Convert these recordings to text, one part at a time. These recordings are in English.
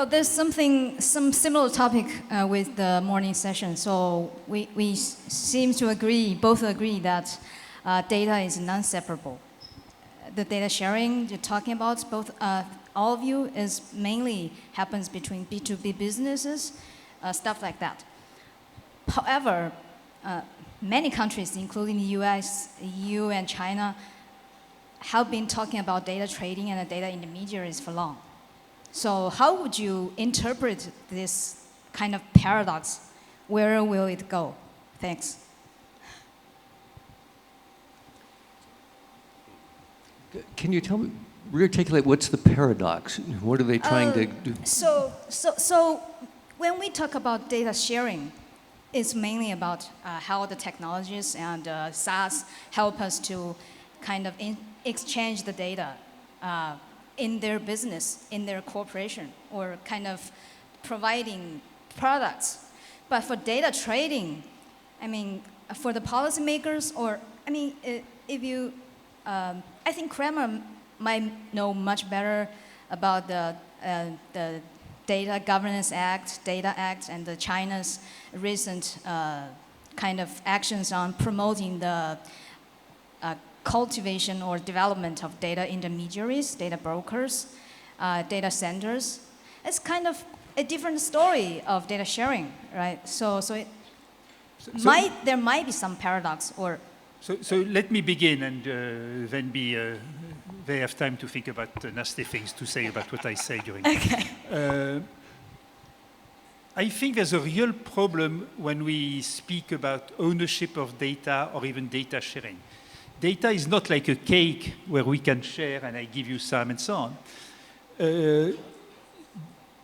Well, there's some similar topic with the morning session. So we seem to both agree that data is non-separable. The data sharing you're talking about, all of you, is mainly happens between B2B businesses, stuff like that. However, many countries, including the US, EU, and China, have been talking about data trading and data intermediaries for long. So how would you interpret this kind of paradox? Where will it go? Thanks. Can you tell me, rearticulate what's the paradox? What are they trying to do? So when we talk about data sharing, it's mainly about how the technologies and SaaS help us to kind of exchange the data in their business, in their corporation, or kind of providing products. But for data trading, I mean, for the policymakers, I think Crémer might know much better about the Data Governance Act, Data Act, and the China's recent kind of actions on promoting the cultivation or development of data intermediaries, data brokers, data centers. It's kind of a different story of data sharing, right? There might be some paradox or. So let me begin, and then they have time to think about nasty things to say about what I say during. Okay. I think there's a real problem when we speak about ownership of data or even data sharing. Data is not like a cake where we can share and I give you some and so on.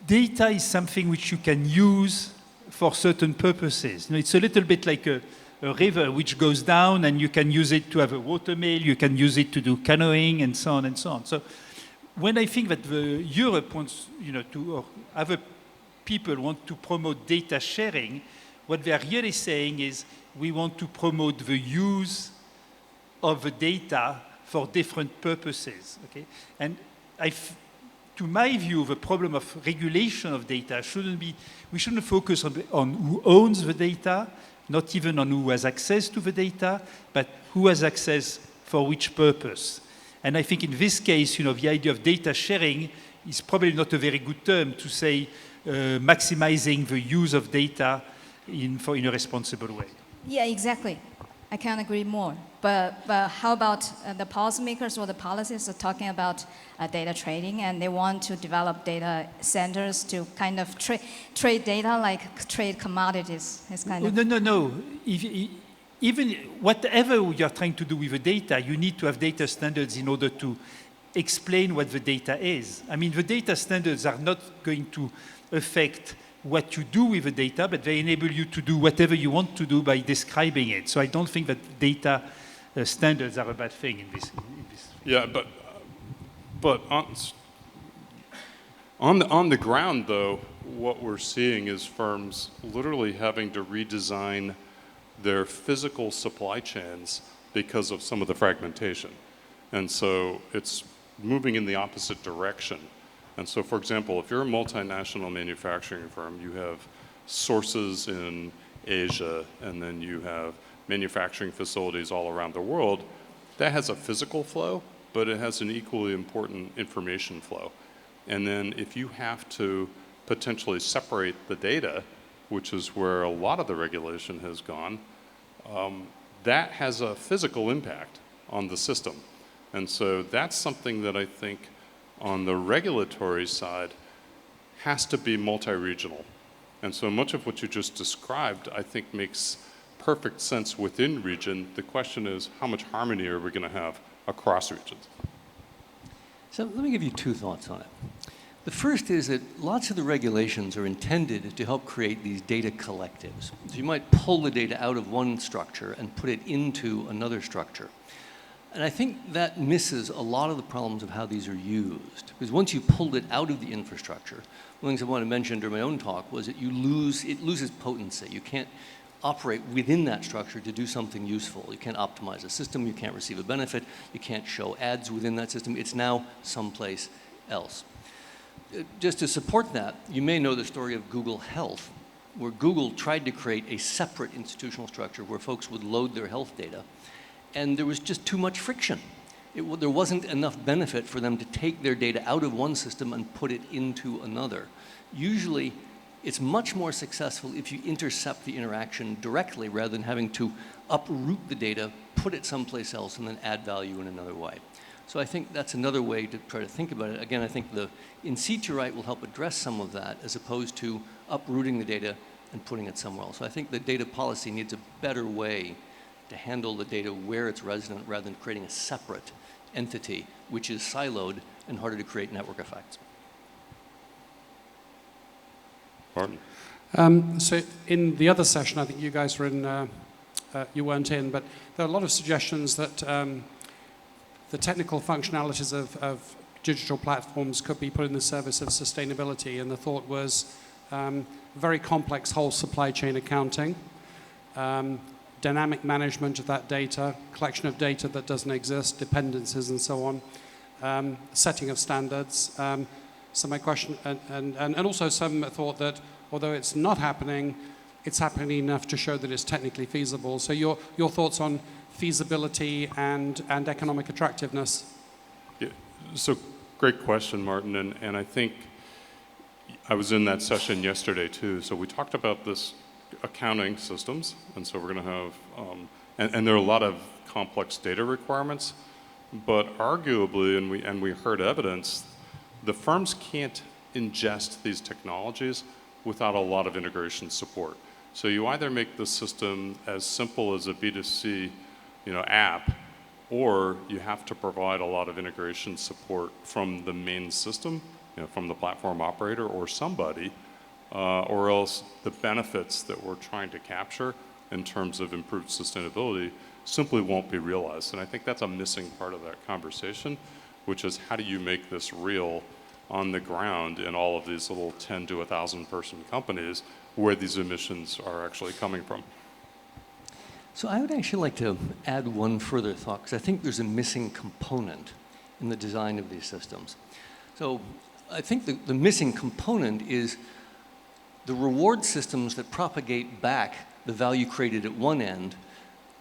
Data is something which you can use for certain purposes. You know, it's a little bit like a river which goes down and you can use it to have a water mill, you can use it to do canoeing and so on and so on. So when I think that Europe wants, or other people want to promote data sharing, what they are really saying is we want to promote the use of the data for different purposes, okay? And to my view, the problem of regulation of data we shouldn't focus on who owns the data, not even on who has access to the data, but who has access for which purpose. And I think in this case, the idea of data sharing is probably not a very good term to say maximizing the use of data in a responsible way. Yeah, exactly. I can't agree more. But how about the policymakers or the policies are talking about data trading, and they want to develop data centers to kind of trade data like trade commodities? It's kind of No. Even whatever you're trying to do with the data, you need to have data standards in order to explain what the data is. I mean, the data standards are not going to affect what you do with the data, but they enable you to do whatever you want to do by describing it. So I don't think that data standards are a bad thing in this. Yeah, but on the ground, though, what we're seeing is firms literally having to redesign their physical supply chains because of some of the fragmentation. And so it's moving in the opposite direction. And so, for example, if you're a multinational manufacturing firm, you have sources in Asia, and then you have manufacturing facilities all around the world. That has a physical flow, but it has an equally important information flow. And then if you have to potentially separate the data, which is where a lot of the regulation has gone, that has a physical impact on the system. And so that's something that I think on the regulatory side has to be multi-regional. And so much of what you just described, I think, makes perfect sense within region. The question is, how much harmony are we going to have across regions? So let me give you two thoughts on it. The first is that lots of the regulations are intended to help create these data collectives. So you might pull the data out of one structure and put it into another structure. And I think that misses a lot of the problems of how these are used. Because once you pulled it out of the infrastructure, one of the things I want to mention during my own talk was that it loses potency. You can't operate within that structure to do something useful. You can't optimize a system, you can't receive a benefit, you can't show ads within that system. It's now someplace else. just to support that, you may know the story of Google Health, where Google tried to create a separate institutional structure where folks would load their health data, and there was just too much friction. There wasn't enough benefit for them to take their data out of one system and put it into another. Usually, it's much more successful if you intercept the interaction directly rather than having to uproot the data, put it someplace else, and then add value in another way. So I think that's another way to try to think about it. Again, I think the in situ right will help address some of that as opposed to uprooting the data and putting it somewhere else. So I think the data policy needs a better way to handle the data where it's resident rather than creating a separate entity which is siloed and harder to create network effects. Martin. So in the other session, I think you guys were in, you weren't in, but there are a lot of suggestions that the technical functionalities of digital platforms could be put in the service of sustainability. And the thought was very complex whole supply chain accounting, dynamic management of that data, collection of data that doesn't exist, dependencies and so on, setting of standards. So my question, and also some thought that although it's not happening, it's happening enough to show that it's technically feasible. So your thoughts on feasibility and economic attractiveness? Yeah, so great question, Martin, and I think I was in that session yesterday too. So we talked about this accounting systems, and so we're going to have, and there are a lot of complex data requirements, but arguably, and we heard evidence, the firms can't ingest these technologies without a lot of integration support. So you either make the system as simple as a B2C, app, or you have to provide a lot of integration support from the main system, from the platform operator or somebody, or else the benefits that we're trying to capture in terms of improved sustainability simply won't be realized. And I think that's a missing part of that conversation, which is how do you make this real on the ground in all of these little 10 to 1,000 person companies where these emissions are actually coming from. So I would actually like to add one further thought, because I think there's a missing component in the design of these systems. So I think the missing component is the reward systems that propagate back the value created at one end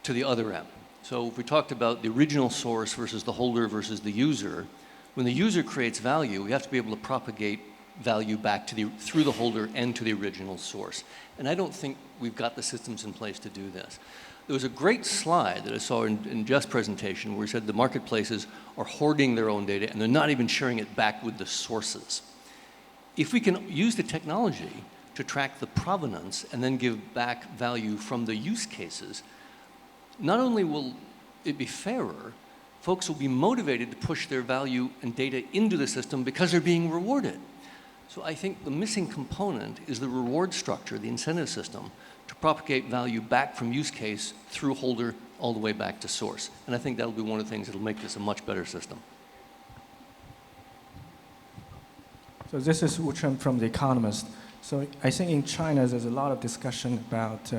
to the other end. So if we talked about the original source versus the holder versus the user, when the user creates value, we have to be able to propagate value back through the holder and to the original source. And I don't think we've got the systems in place to do this. There was a great slide that I saw in Jeff's presentation where he said the marketplaces are hoarding their own data and they're not even sharing it back with the sources. If we can use the technology to track the provenance and then give back value from the use cases, not only will it be fairer, folks will be motivated to push their value and data into the system because they're being rewarded. So I think the missing component is the reward structure, the incentive system, to propagate value back from use case through holder all the way back to source. And I think that'll be one of the things that'll make this a much better system. So this is Wu Chen from The Economist. So I think in China there's a lot of discussion about,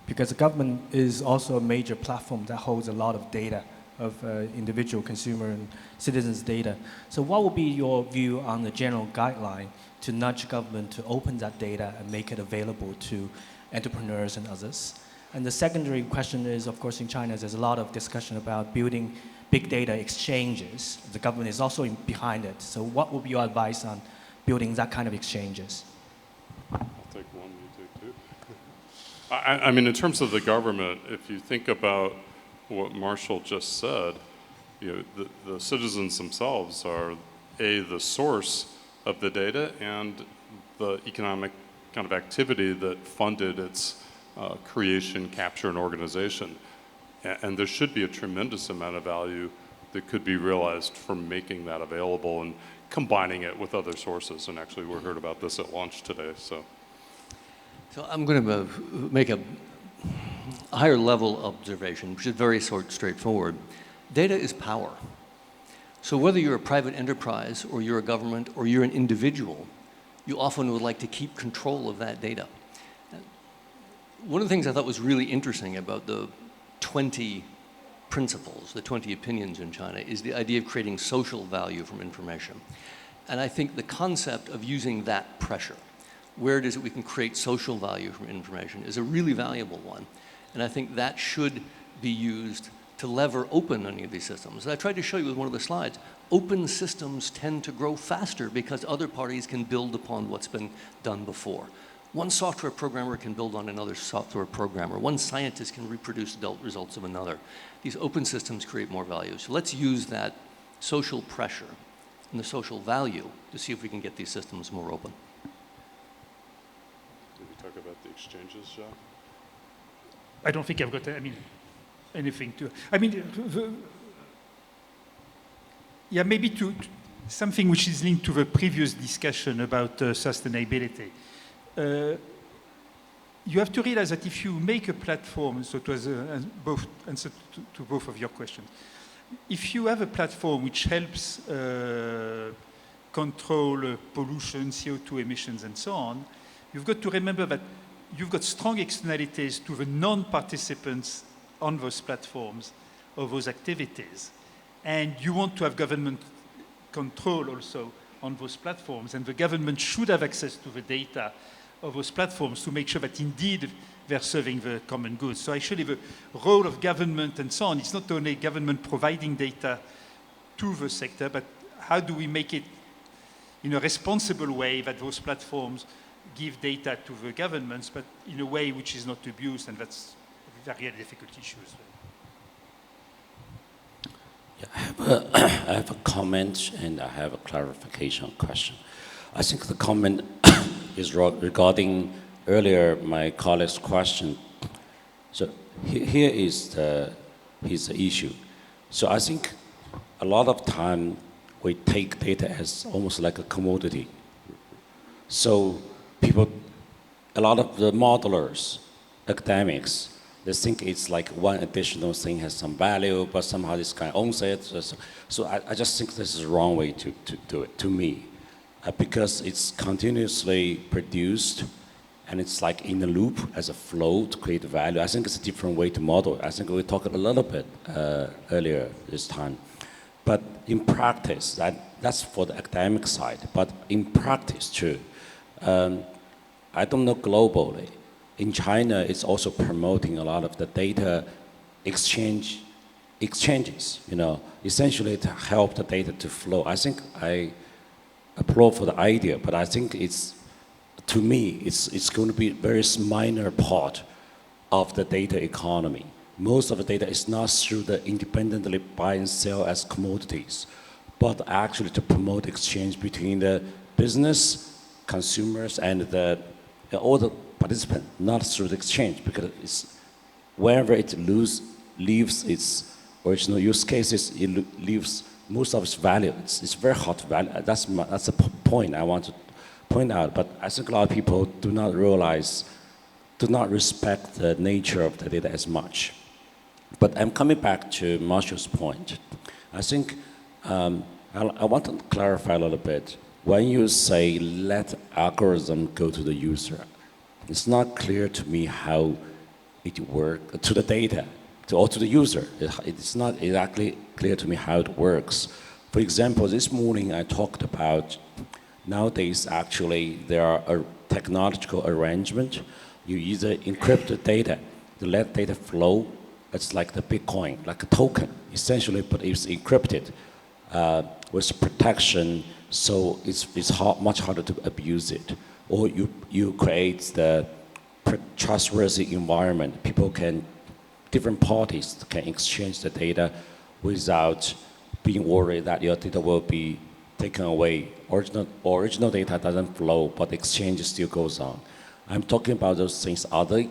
because the government is also a major platform that holds a lot of data of individual consumer and citizens' data. So what would be your view on the general guideline to nudge government to open that data and make it available to entrepreneurs and others? And the secondary question is, of course, in China, there's a lot of discussion about building big data exchanges. The government is also behind it. So what would be your advice on building that kind of exchanges? I'll take one, you take two. I mean, in terms of the government, if you think about what Marshall just said, the citizens themselves are, the source of the data and the economic kind of activity that funded its creation, capture, and organization. And there should be a tremendous amount of value that could be realized from making that available and combining it with other sources. And actually, we heard about this at launch today. So I'm going to make a higher level observation, which is very straightforward. Data is power. So whether you're a private enterprise or you're a government or you're an individual, you often would like to keep control of that data. One of the things I thought was really interesting about the 20 principles, the 20 opinions in China, is the idea of creating social value from information. And I think the concept of using that pressure, where it is that we can create social value from information, is a really valuable one. And I think that should be used to lever open any of these systems. As I tried to show you with one of the slides, open systems tend to grow faster because other parties can build upon what's been done before. One software programmer can build on another software programmer. One scientist can reproduce the results of another. These open systems create more value. So let's use that social pressure and the social value to see if we can get these systems more open. Did we talk about the exchanges, Jacques? I don't think I've got, anything to. Maybe to something which is linked to the previous discussion about sustainability. You have to realize that if you make a platform, so it was both answer to both of your questions. If you have a platform which helps control pollution, CO2 emissions, and so on, you've got to remember that you've got strong externalities to the non-participants on those platforms of those activities. And you want to have government control also on those platforms, and the government should have access to the data of those platforms to make sure that indeed they're serving the common good. So actually the role of government and so on, it's not only government providing data to the sector, but how do we make it in a responsible way that those platforms give data to the governments, but in a way which is not abused, and that's a very difficult issue. Yeah, I have a comment and I have a clarification question. I think the comment is regarding earlier my colleague's question. So here is his issue. So I think a lot of time we take data as almost like a commodity. So people, a lot of the modelers, academics, they think it's like one additional thing has some value, but somehow this guy owns it. So I just think this is the wrong way to do it, to me. Because it's continuously produced, and it's like in a loop as a flow to create value. I think it's a different way to model it. I think we talked a little bit earlier this time. But in practice, that's for the academic side. But in practice too, I don't know globally. In China, it's also promoting a lot of the data exchanges, essentially to help the data to flow. I think I applaud for the idea, but I think to me, it's going to be a very minor part of the data economy. Most of the data is not through the independently buy and sell as commodities, but actually to promote exchange between the business, consumers, and all the participants, not through the exchange, because wherever it leaves its original use cases, it leaves most of its value. It's very hard to value. That's a point I want to point out. But I think a lot of people do not respect the nature of the data as much. But I'm coming back to Marshall's point. I think I want to clarify a little bit. When you say let algorithm go to the user, it's not clear to me how it works to the data. Or to the user. It's not exactly clear to me how it works. For example, this morning I talked about nowadays actually there are a technological arrangement. You either encrypt the data to let data flow. It's like the Bitcoin, like a token, essentially, but it's encrypted with protection, so it's much harder to abuse it. Or you create the trustworthy environment. Different parties can exchange the data without being worried that your data will be taken away. Original data doesn't flow, but exchange still goes on. I'm talking about those things. Do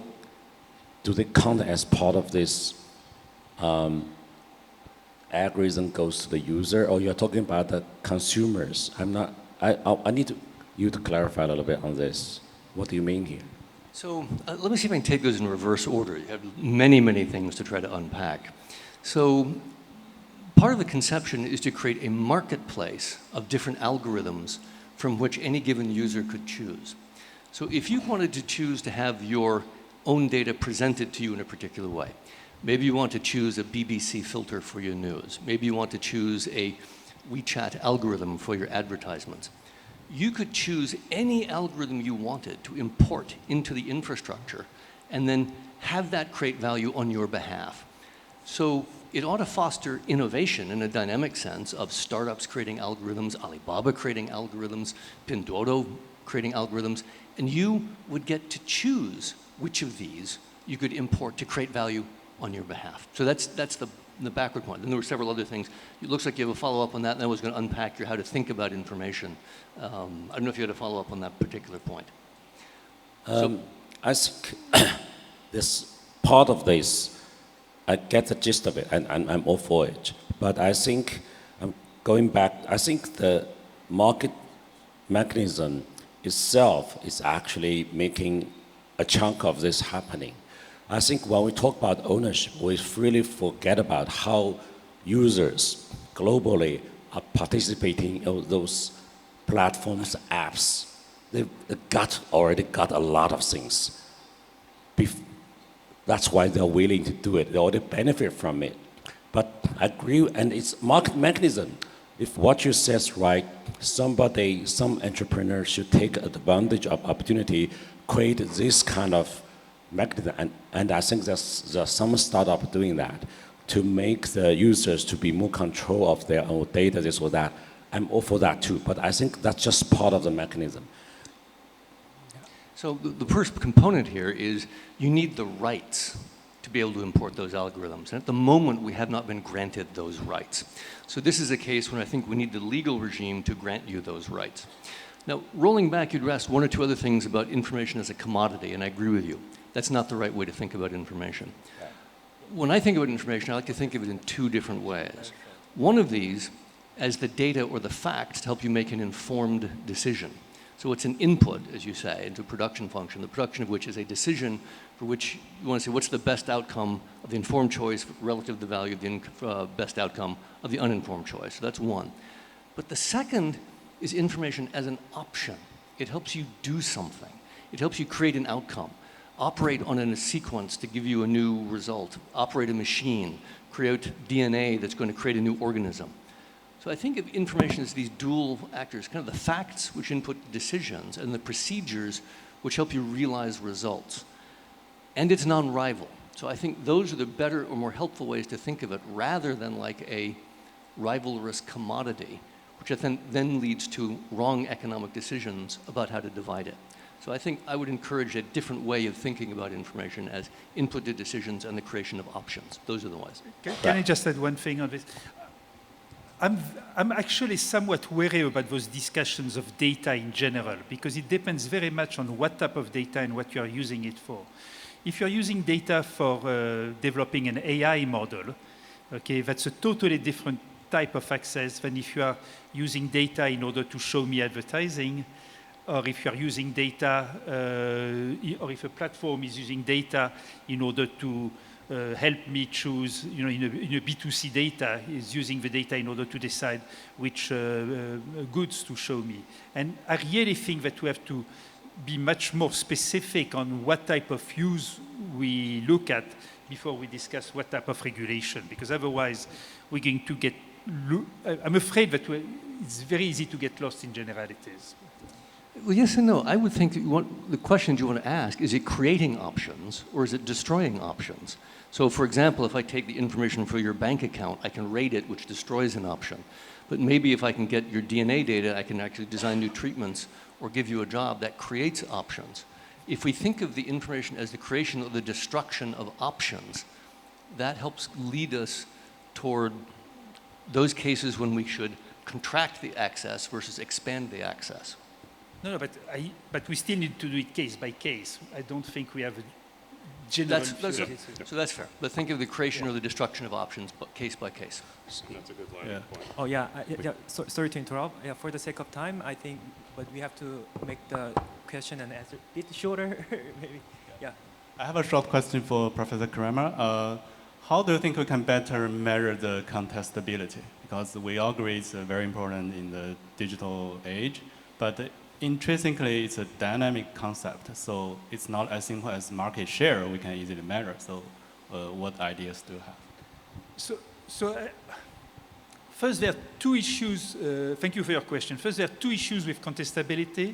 they count as part of this algorithm goes to the user, or you're talking about the consumers? I need you to clarify a little bit on this. What do you mean here? So let me see if I can take those in reverse order. You have many, many things to try to unpack. So part of the conception is to create a marketplace of different algorithms from which any given user could choose. So if you wanted to choose to have your own data presented to you in a particular way, maybe you want to choose a BBC filter for your news. Maybe you want to choose a WeChat algorithm for your advertisements. You could choose any algorithm you wanted to import into the infrastructure and then have that create value on your behalf. So it ought to foster innovation in a dynamic sense of startups creating algorithms, Alibaba creating algorithms, Pinduoduo creating algorithms, and you would get to choose which of these you could import to create value on your behalf. So that's the backward point. And there were several other things. It looks like you have a follow-up on that, and I was going to unpack your how to think about information. I don't know if you had a follow-up on that particular point. I think this part of this, I get the gist of it, and I'm all for it. But I think, going back, I think the market mechanism itself is actually making a chunk of this happening. I think when we talk about ownership, we really forget about how users globally are participating in those platforms, apps. They've already got a lot of things. That's why they're willing to do it. They already benefit from it. But I agree, and it's market mechanism. If what you say is right, some entrepreneur should take advantage of opportunity, create this kind of mechanism, and I think there's some startup doing that to make the users to be more control of their own data, this or that. I'm all for that too, but I think that's just part of the mechanism. So the first component here is you need the rights to be able to import those algorithms. And at the moment, we have not been granted those rights. So this is a case when I think we need the legal regime to grant you those rights. Now, rolling back, you'd asked one or two other things about information as a commodity, and I agree with you. That's not the right way to think about information. When I think about information, I like to think of it in two different ways. One of these as the data or the facts to help you make an informed decision. So it's an input, as you say, into a production function, the production of which is a decision for which you want to say what's the best outcome of the informed choice relative to the value of the best outcome of the uninformed choice. So that's one. But the second is information as an option. It helps you do something. It helps you create an outcome, operate on a sequence to give you a new result, operate a machine, create DNA that's going to create a new organism. So I think of information as these dual actors, kind of the facts which input decisions and the procedures which help you realize results. And it's non-rival. So I think those are the better or more helpful ways to think of it rather than like a rivalrous commodity, which then leads to wrong economic decisions about how to divide it. So I think I would encourage a different way of thinking about information as input to decisions and the creation of options. Those are the ways. Can I just add one thing on this? I'm actually somewhat wary about those discussions of data in general, because it depends very much on what type of data and what you're using it for. If you're using data for developing an AI model, okay, that's a totally different type of access than if you are using data in order to show me advertising, or if you're using data, or if a platform is using data in order to help me choose, in a B2C data, is using the data in order to decide which goods to show me. And I really think that we have to be much more specific on what type of use we look at before we discuss what type of regulation, because otherwise we're going to get, I'm afraid that it's very easy to get lost in generalities. Well, yes and no. I would think that the questions you want to ask, is it creating options or is it destroying options? So for example, if I take the information for your bank account, I can rate it, which destroys an option. But maybe if I can get your DNA data, I can actually design new treatments or give you a job that creates options. If we think of the information as the creation or the destruction of options, that helps lead us toward those cases when we should contract the access versus expand the access. No, but we still need to do it case by case. I don't think we have a general... So that's fair. But think of the creation or the destruction of options, but case by case. That's a good line of point. Oh, yeah. Sorry to interrupt. Yeah, for the sake of time, I think, but we have to make the question and answer a bit shorter, maybe. Yeah. I have a short question for Professor Crémer. How do you think we can better measure the contestability? Because we all agree it's very important in the digital age, but intrinsically it's a dynamic concept, so it's not as simple as market share we can easily measure. So what ideas do you have? first, there are two issues. Thank you for your question. First, there are two issues with contestability.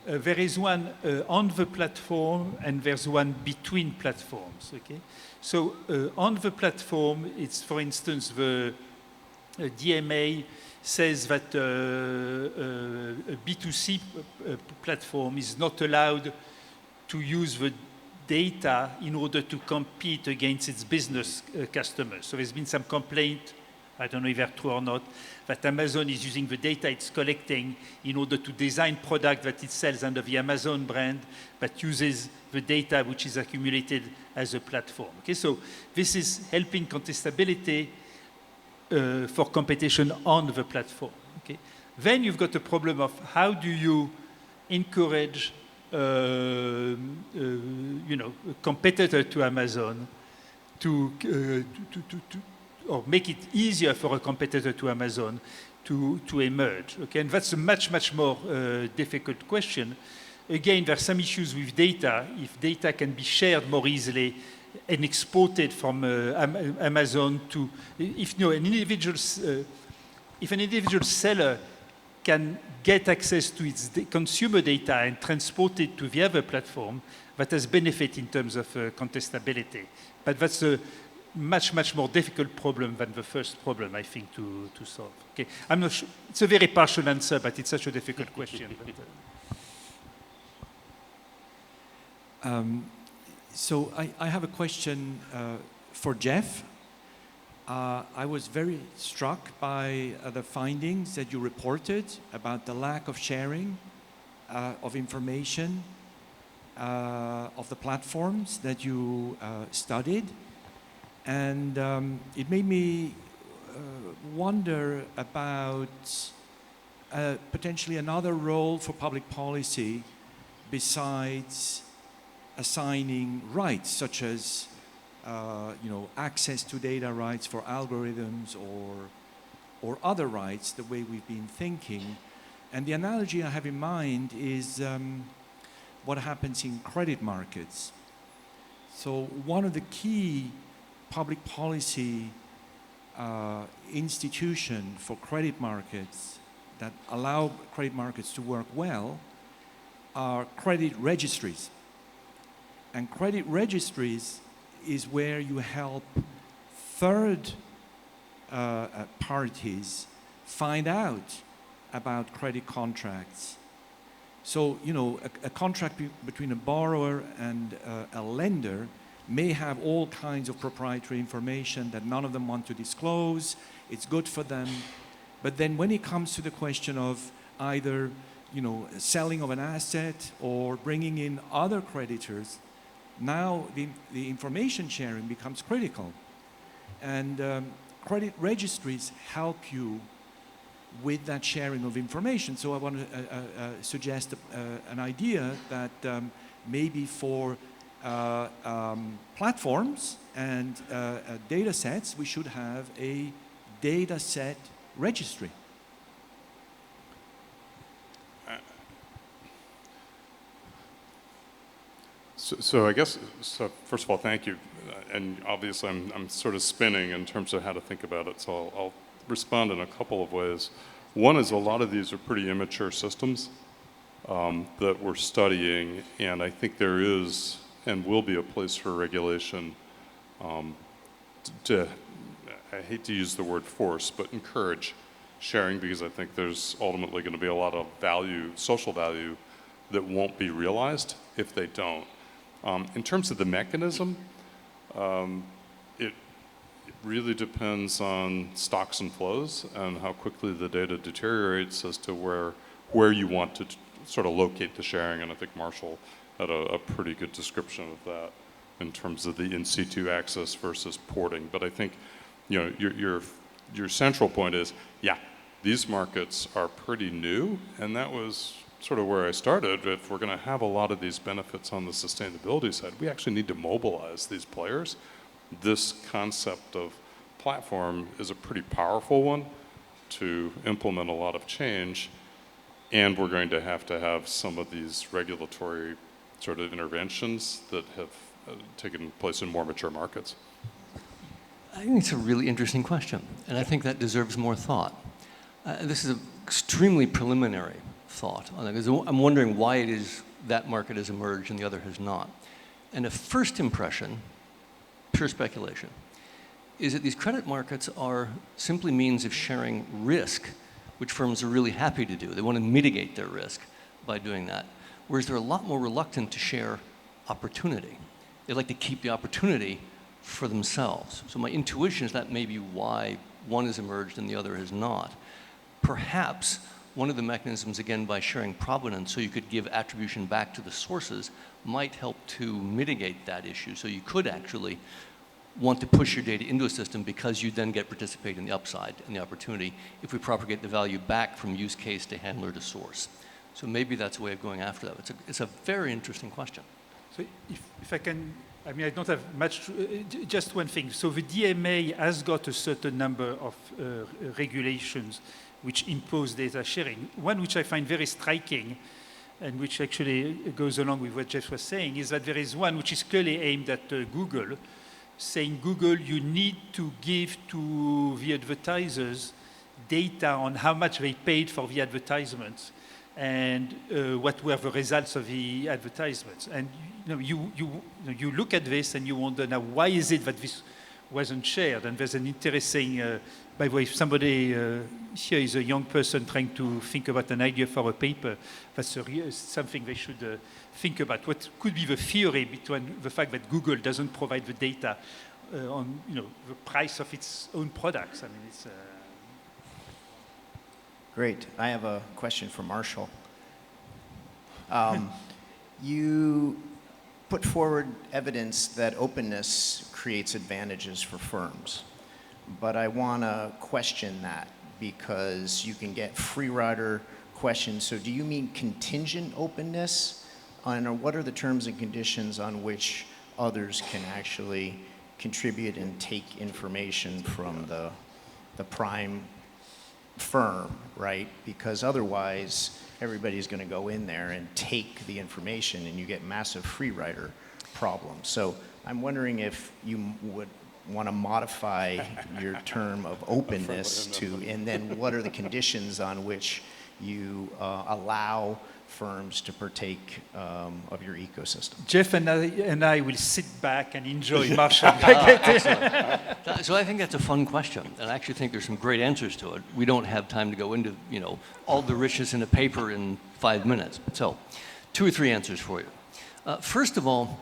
There is one on the platform, and there's one between platforms. Okay, so on the platform, it's, for instance, the DMA says that a B2C platform is not allowed to use the data in order to compete against its business customers. So there's been some complaint, I don't know if they're true or not, that Amazon is using the data it's collecting in order to design product that it sells under the Amazon brand, but uses the data which is accumulated as a platform. Okay, so this is helping contestability for competition on the platform. Okay, then you've got a problem of how do you encourage a competitor to Amazon or make it easier for a competitor to Amazon to emerge. Okay, and that's a much more difficult question. Again, there are some issues with data. If data can be shared more easily and exported from Amazon to, if an individual seller can get access to its consumer data and transport it to the other platform, that has benefit in terms of contestability. But that's a much more difficult problem than the first problem, I think, to solve. Okay, I'm not sure. It's a very partial answer, but it's such a difficult question. So I have a question for Jeff. I was very struck by the findings that you reported about the lack of sharing of information of the platforms that you studied. And it made me wonder about potentially another role for public policy besides assigning rights, such as access to data rights for algorithms or other rights, the way we've been thinking. And the analogy I have in mind is what happens in credit markets. So one of the key public policy institution for credit markets that allow credit markets to work well are credit registries. And credit registries is where you help third parties find out about credit contracts. So, a contract between a borrower and a lender may have all kinds of proprietary information that none of them want to disclose. It's good for them. But then when it comes to the question of either, selling of an asset or bringing in other creditors, now the information sharing becomes critical. And credit registries help you with that sharing of information. So I want to suggest an idea that maybe for platforms and data sets, we should have a data set registry. So I guess, first of all, thank you. And obviously I'm sort of spinning in terms of how to think about it, so I'll respond in a couple of ways. One is a lot of these are pretty immature systems that we're studying, and I think there is and will be a place for regulation to, I hate to use the word force, but encourage sharing, because I think there's ultimately going to be a lot of value, social value, that won't be realized if they don't. In terms of the mechanism, it really depends on stocks and flows and how quickly the data deteriorates as to where you want to sort of locate the sharing, and I think Marshall had a pretty good description of that in terms of the in situ access versus porting. But I think, your central point is, yeah, these markets are pretty new, and that was sort of where I started. If we're going to have a lot of these benefits on the sustainability side, we actually need to mobilize these players. This concept of platform is a pretty powerful one to implement a lot of change, and we're going to have some of these regulatory sort of interventions that have taken place in more mature markets. I think it's a really interesting question, and I think that deserves more thought. This is an extremely preliminary thought on it, because I'm wondering why it is that market has emerged and the other has not. And a first impression, pure speculation, is that these credit markets are simply means of sharing risk, which firms are really happy to do. They want to mitigate their risk by doing that, whereas they're a lot more reluctant to share opportunity. They like to keep the opportunity for themselves. So my intuition is that may be why one has emerged and the other has not. Perhaps one of the mechanisms, again, by sharing provenance, so you could give attribution back to the sources, might help to mitigate that issue. So you could actually want to push your data into a system because you then get participate in the upside and the opportunity if we propagate the value back from use case to handler to source. So maybe that's a way of going after that. It's a very interesting question. So if I can, I mean, I don't have much, just one thing. So the DMA has got a certain number of regulations which impose data sharing. One which I find very striking and which actually goes along with what Jeff was saying is that there is one which is clearly aimed at Google, saying, Google, you need to give to the advertisers data on how much they paid for the advertisements and what were the results of the advertisements. And you look at this and you wonder, now, why is it that this wasn't shared? And there's an interesting, by the way, if somebody here is a young person trying to think about an idea for a paper, that's something they should think about. What could be the theory between the fact that Google doesn't provide the data on the price of its own products? I mean, it's... Great. I have a question for Marshall. You put forward evidence that openness creates advantages for firms, but I want to question that because you can get free rider questions. So do you mean contingent openness? And what are the terms and conditions on which others can actually contribute and take information from the prime firm, right? Because otherwise, everybody's going to go in there and take the information and you get massive free rider problems. So I'm wondering if you would want to modify your term of openness to, and then what are the conditions on which you allow firms to partake of your ecosystem? Jeff and I will sit back and enjoy Marshall. So I think that's a fun question, and I actually think there's some great answers to it. We don't have time to go into all the riches in a paper in 5 minutes. So 2 or 3 answers for you. First of all,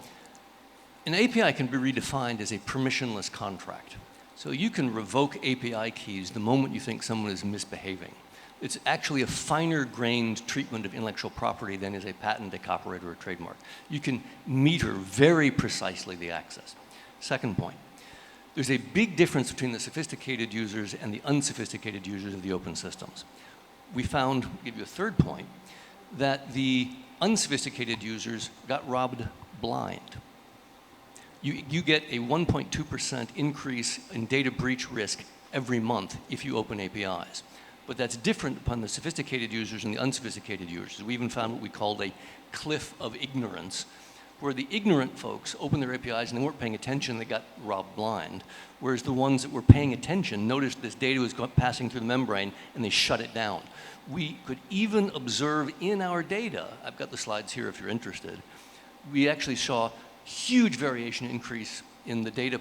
an API can be redefined as a permissionless contract. So you can revoke API keys the moment you think someone is misbehaving. It's actually a finer-grained treatment of intellectual property than is a patent, a copyright, or a trademark. You can meter very precisely the access. Second point, there's a big difference between the sophisticated users and the unsophisticated users of the open systems. We found, I'll give you a third point, that the unsophisticated users got robbed blind. You get a 1.2% increase in data breach risk every month if you open APIs. But that's different upon the sophisticated users and the unsophisticated users. We even found what we called a cliff of ignorance, where the ignorant folks opened their APIs and they weren't paying attention, they got robbed blind. Whereas the ones that were paying attention noticed this data was passing through the membrane and they shut it down. We could even observe in our data, I've got the slides here if you're interested, we actually saw huge variation increase in the data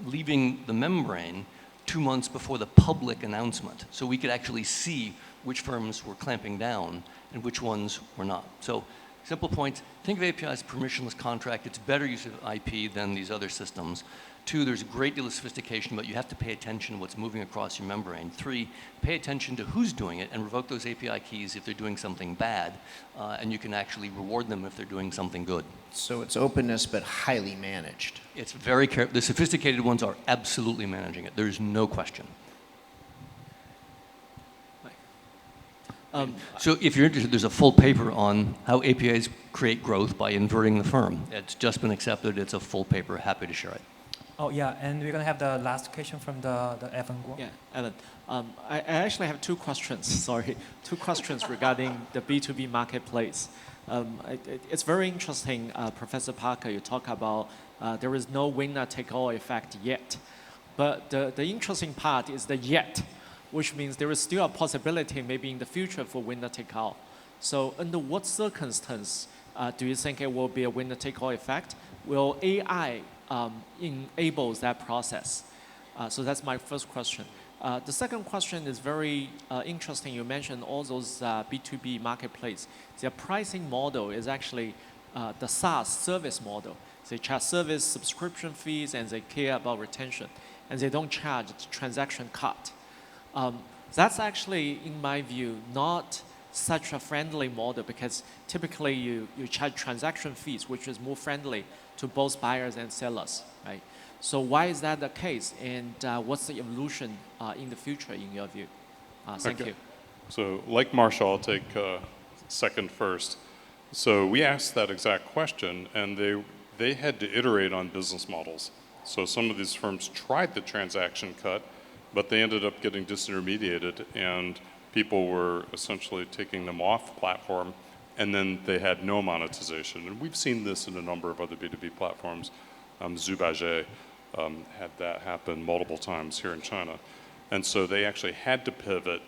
leaving the membrane 2 months before the public announcement. So we could actually see which firms were clamping down and which ones were not. So simple point, think of API as a permissionless contract. It's better use of IP than these other systems. 2, there's a great deal of sophistication, but you have to pay attention to what's moving across your membrane. 3, pay attention to who's doing it and revoke those API keys if they're doing something bad, and you can actually reward them if they're doing something good. So it's openness, but highly managed. It's very careful. The sophisticated ones are absolutely managing it. There's no question. So if you're interested, there's a full paper on how APIs create growth by inverting the firm. It's just been accepted. It's a full paper. Happy to share it. Oh, yeah, and we're going to have the last question from the Evan Guo. Yeah, Evan. I actually have 2 questions, sorry. 2 questions regarding the B2B marketplace. It's very interesting, Professor Parker, you talk about there is no winner-take-all effect yet. But the interesting part is the yet, which means there is still a possibility maybe in the future for winner take all. So under what circumstance do you think it will be a winner take all effect? Will AI enable that process? So that's my first question. The second question is very interesting. You mentioned all those B2B marketplace. Their pricing model is actually the SaaS service model. They charge service subscription fees and they care about retention. And they don't charge the transaction cut. That's actually, in my view, not such a friendly model because typically you charge transaction fees, which is more friendly to both buyers and sellers, right? So why is that the case? And what's the evolution in the future, in your view? Thank you. So like Marshall, I'll take second first. So we asked that exact question, and they had to iterate on business models. So some of these firms tried the transaction cut, but they ended up getting disintermediated, and people were essentially taking them off platform, and then they had no monetization. And we've seen this in a number of other B2B platforms. Zubage had that happen multiple times here in China. And so they actually had to pivot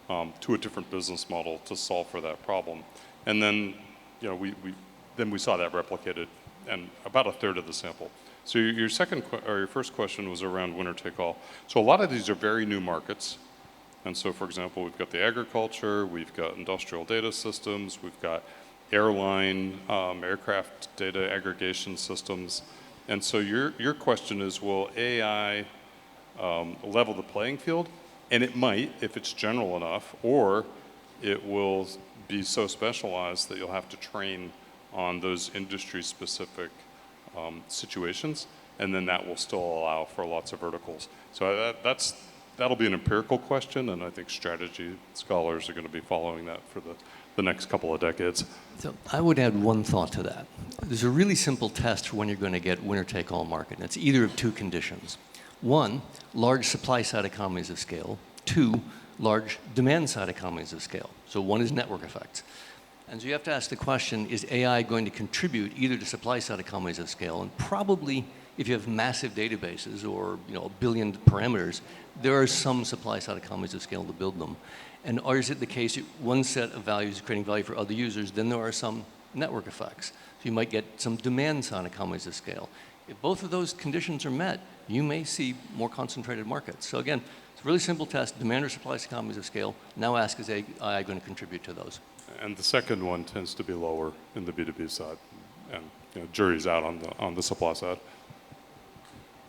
to a different business model to solve for that problem. And then, we saw that replicated in about a third of the sample. So your first question was around winner take all. So a lot of these are very new markets. And so, for example, we've got the agriculture, we've got industrial data systems, we've got airline, aircraft data aggregation systems. And so your question is, will AI level the playing field? And it might, if it's general enough, or it will be so specialized that you'll have to train on those industry-specific situations, and then that will still allow for lots of verticals. So that'll be an empirical question, and I think strategy scholars are going to be following that for the next couple of decades. So I would add one thought to that. There's a really simple test for when you're going to get winner-take-all market, and it's either of two conditions. One, large supply-side economies of scale. Two, large demand-side economies of scale. So one is network effects. And so you have to ask the question, is AI going to contribute either to supply-side economies of scale? And probably, if you have massive databases or a billion parameters, there are some supply-side economies of scale to build them. And or is it the case that one set of values is creating value for other users, then there are some network effects. So you might get some demand-side economies of scale. If both of those conditions are met, you may see more concentrated markets. So again, it's a really simple test, demand or supply economies of scale. Now ask, is AI going to contribute to those? And the second one tends to be lower in the B2B side. And jury's out on the supply side.